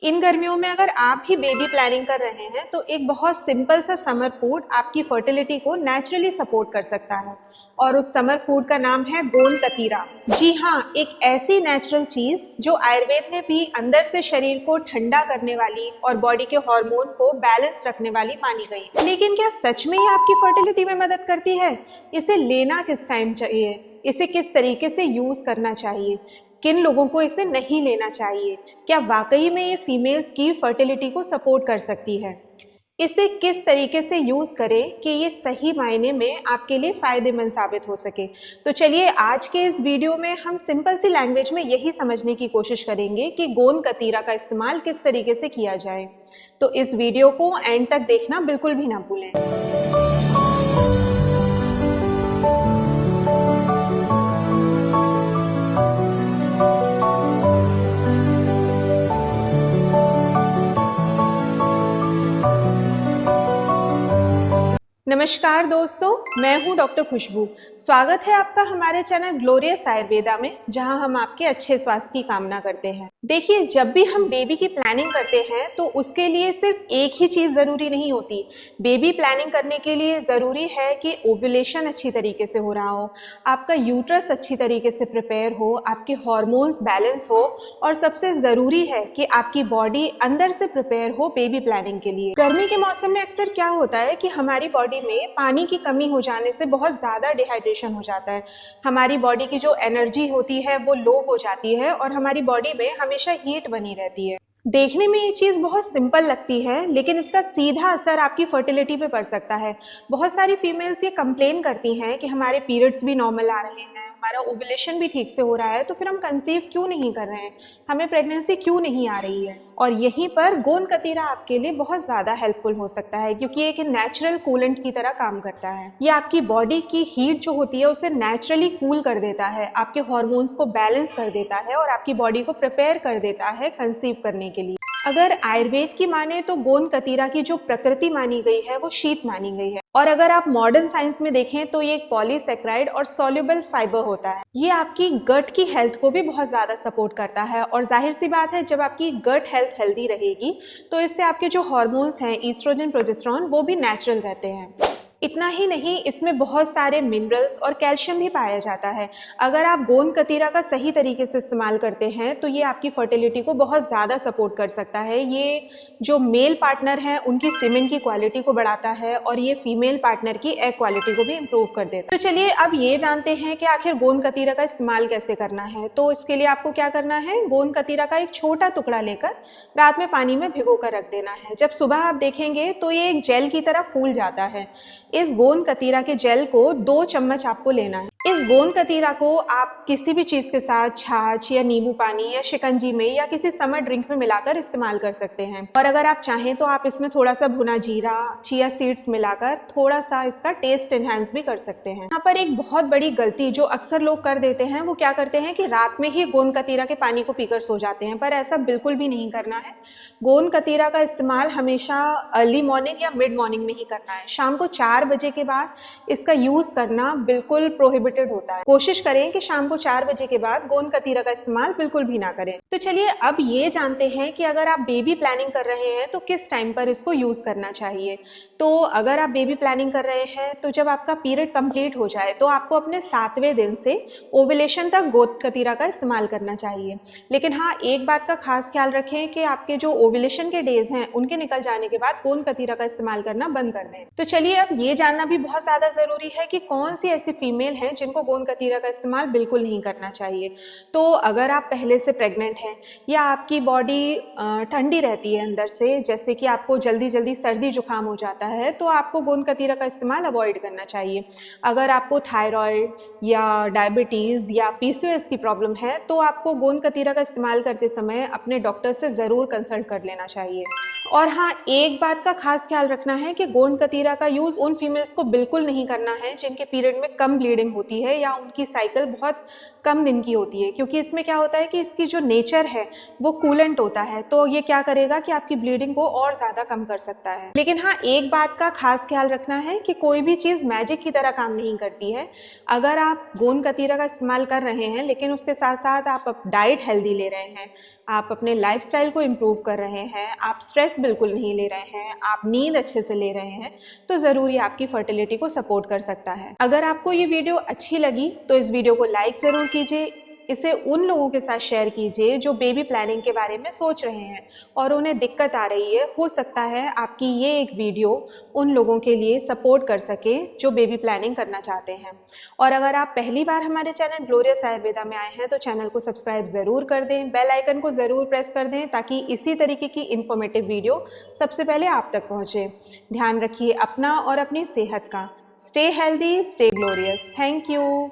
इन गर्मियों में अगर आप भी बेबी प्लानिंग कर रहे हैं तो एक बहुत सिंपल सा समर फूड आपकी फर्टिलिटी को नेचुरली सपोर्ट कर सकता है और उस समर फूड का नाम है गोंद कतीरा। जी हाँ, एक ऐसी नेचुरल चीज जो आयुर्वेद में भी अंदर से शरीर को ठंडा करने वाली और बॉडी के हार्मोन को बैलेंस रखने वाली मानी गई। लेकिन क्या सच में ये आपकी फर्टिलिटी में मदद करती है? इसे लेना किस टाइम चाहिए, इसे किस तरीके से यूज करना चाहिए, किन लोगों को इसे नहीं लेना चाहिए, क्या वाकई में ये फीमेल्स की फर्टिलिटी को सपोर्ट कर सकती है, इसे किस तरीके से यूज करें कि ये सही मायने में आपके लिए फायदेमंद साबित हो सके। तो चलिए आज के इस वीडियो में हम सिंपल सी लैंग्वेज में यही समझने की कोशिश करेंगे कि गोंद कतीरा का इस्तेमाल किस तरीके से किया जाए। तो इस वीडियो को एंड तक देखना बिल्कुल भी ना भूलें। नमस्कार दोस्तों, मैं हूं डॉक्टर खुशबू। स्वागत है आपका हमारे चैनल ग्लोरियस आयुर्वेदा में, जहां हम आपके अच्छे स्वास्थ्य की कामना करते हैं। देखिए, जब भी हम बेबी की प्लानिंग करते हैं तो उसके लिए सिर्फ एक ही चीज जरूरी नहीं होती। बेबी प्लानिंग करने के लिए जरूरी है कि ओव्यूलेशन अच्छी तरीके से हो रहा हो, आपका यूट्रस अच्छी तरीके से प्रिपेयर हो, आपके हॉर्मोन्स बैलेंस हो और सबसे जरूरी है कि आपकी बॉडी अंदर से प्रिपेयर हो बेबी प्लानिंग के लिए। गर्मी के मौसम में अक्सर क्या होता है कि हमारी बॉडी में पानी की कमी हो जाने से बहुत ज़्यादा डिहाइड्रेशन हो जाता है। हमारी बॉडी की जो एनर्जी होती है वो लो हो जाती है और हमारी बॉडी में हमेशा हीट बनी रहती है। देखने में ये चीज़ बहुत सिंपल लगती है, लेकिन इसका सीधा असर आपकी फर्टिलिटी पे पड़ सकता है। बहुत सारी फीमेल्स ये कंप्लेन करती हैं कि हमारे पीरियड्स भी नॉर्मल आ रहे हैं, हमारा ओवुलेशन भी ठीक से हो रहा है, तो फिर हम कंसीव क्यों नहीं कर रहे हैं, हमें प्रेगनेंसी क्यों नहीं आ रही है। और यहीं पर गोंद कतीरा आपके लिए बहुत ज़्यादा हेल्पफुल हो सकता है, क्योंकि ये एक नेचुरल कूलेंट की तरह काम करता है। ये आपकी बॉडी की हीट जो होती है उसे नेचुरली कूल कर देता है, आपके हॉर्मोन्स को बैलेंस कर देता है और आपकी बॉडी को प्रिपेयर कर देता है कंसीव करने के लिए। अगर आयुर्वेद की माने तो गोंद कतीरा की जो प्रकृति मानी गई है वो शीत मानी गई है, और अगर आप मॉडर्न साइंस में देखें तो ये एक पॉलीसेक्राइड और सॉल्युबल फाइबर होता है। ये आपकी गट की हेल्थ को भी बहुत ज्यादा सपोर्ट करता है, और जाहिर सी बात है, जब आपकी गट हेल्थ हेल्दी रहेगी तो इससे आपके जो हॉर्मोन्स हैं ईस्ट्रोजन प्रोजेस्टेरोन वो भी नेचुरल रहते हैं। इतना ही नहीं, इसमें बहुत सारे मिनरल्स और कैल्शियम भी पाया जाता है। अगर आप गोंद कतीरा का सही तरीके से इस्तेमाल करते हैं तो ये आपकी फर्टिलिटी को बहुत ज़्यादा सपोर्ट कर सकता है। ये जो मेल पार्टनर हैं उनकी सीमेन की क्वालिटी को बढ़ाता है और ये फीमेल पार्टनर की एग क्वालिटी को भी इम्प्रूव कर देता है। तो चलिए अब ये जानते हैं कि आखिर गोंद कतीरा का इस्तेमाल कैसे करना है। तो इसके लिए आपको क्या करना है, गोंद कतीरा का एक छोटा टुकड़ा लेकर रात में पानी में भिगो कर रख देना है। जब सुबह आप देखेंगे तो ये एक जेल की तरह फूल जाता है। इस गोंद कतीरा के जेल को 2 चम्मच आपको लेना है। इस गोंद कतीरा को आप किसी भी चीज के साथ, छाछ या नींबू पानी या शिकंजी में या किसी समर ड्रिंक में मिलाकर इस्तेमाल कर सकते हैं। और अगर आप चाहें तो आप इसमें थोड़ा सा भुना जीरा, चिया सीड्स मिलाकर थोड़ा सा इसका टेस्ट एनहांस भी कर सकते हैं। यहाँ पर एक बहुत बड़ी गलती जो अक्सर लोग कर देते हैं, वो क्या करते हैं कि रात में ही गोंद कतीरा के पानी को पीकर सो जाते हैं, पर ऐसा बिल्कुल भी नहीं करना है। गोंद कतीरा का इस्तेमाल हमेशा अर्ली मॉर्निंग या मिड मॉर्निंग में ही करना है। शाम को 4 बजे के बाद इसका यूज करना बिल्कुल प्रोहिबिटेड होता है। कोशिश करें कि शाम को 4 बजे के बाद गोंद कतीरा का इस्तेमाल बिल्कुल भी ना करें। तो चलिए अब ये जानते हैं कि अगर आप बेबी प्लानिंग कर रहे हैं तो किस टाइम पर इसको यूज करना चाहिए। तो अगर आप बेबी प्लानिंग कर रहे हैं तो जब आपका पीरियड कंप्लीट हो जाए तो आपको अपने 7वें दिन से ओवुलेशन तक गोंद कतीरा का इस्तेमाल करना चाहिए। लेकिन हाँ, एक बात का खास ख्याल रखें कि आपके जो ओवुलेशन के डेज हैं उनके निकल जाने के बाद गोंद कतीरा का इस्तेमाल करना बंद कर दें। तो चलिए अब ये जानना भी बहुत ज्यादा जरूरी है कि कौन सी ऐसी फीमेल हैं जिनको गोंद कतीरा का इस्तेमाल बिल्कुल नहीं करना चाहिए। तो अगर आप पहले से प्रेग्नेंट हैं या आपकी बॉडी ठंडी रहती है अंदर से, जैसे कि आपको जल्दी जल्दी सर्दी जुकाम हो जाता है, तो आपको गोंद कतीरा का इस्तेमाल अवॉइड करना चाहिए। अगर आपको थायराइड या डायबिटीज या पीसीओएस की प्रॉब्लम है तो आपको गोंद कतीरा का इस्तेमाल करते समय अपने डॉक्टर से जरूर कंसल्ट कर लेना चाहिए। और हाँ, एक बात का खास ख्याल रखना है कि गोंद कतीरा का यूज़ उन फीमेल्स को बिल्कुल नहीं करना है जिनके पीरियड में कम ब्लीडिंग होती है या उनकी साइकिल बहुत कम दिन की होती है, क्योंकि इसमें क्या होता है कि इसकी जो नेचर है वो कूलेंट होता है, तो ये क्या करेगा कि आपकी ब्लीडिंग को और ज़्यादा कम कर सकता है। लेकिन हाँ, एक बात का खास ख्याल रखना है कि कोई भी चीज़ मैजिक की तरह काम नहीं करती है। अगर आप गोंद कतीरा का इस्तेमाल कर रहे हैं लेकिन उसके साथ साथ आप डाइट हेल्दी ले रहे हैं, आप अपने लाइफस्टाइल को इम्प्रूव कर रहे हैं, आप स्ट्रेस बिल्कुल नहीं ले रहे हैं, आप नींद अच्छे से ले रहे हैं, तो ज़रूर ये आपकी फर्टिलिटी को सपोर्ट कर सकता है। अगर आपको ये वीडियो अच्छी लगी तो इस वीडियो को लाइक ज़रूर कीजिए, इसे उन लोगों के साथ शेयर कीजिए जो बेबी प्लानिंग के बारे में सोच रहे हैं और उन्हें दिक्कत आ रही है। हो सकता है आपकी ये एक वीडियो उन लोगों के लिए सपोर्ट कर सके जो बेबी प्लानिंग करना चाहते हैं। और अगर आप पहली बार हमारे चैनल ग्लोरियस आयुर्वेदा में आए हैं तो चैनल को सब्सक्राइब ज़रूर कर दें, बेल आइकन को ज़रूर प्रेस कर दें ताकि इसी तरीके की इन्फॉर्मेटिव वीडियो सबसे पहले आप तक पहुँचे। ध्यान रखिए अपना और अपनी सेहत का। Stay healthy, stay glorious. Thank you.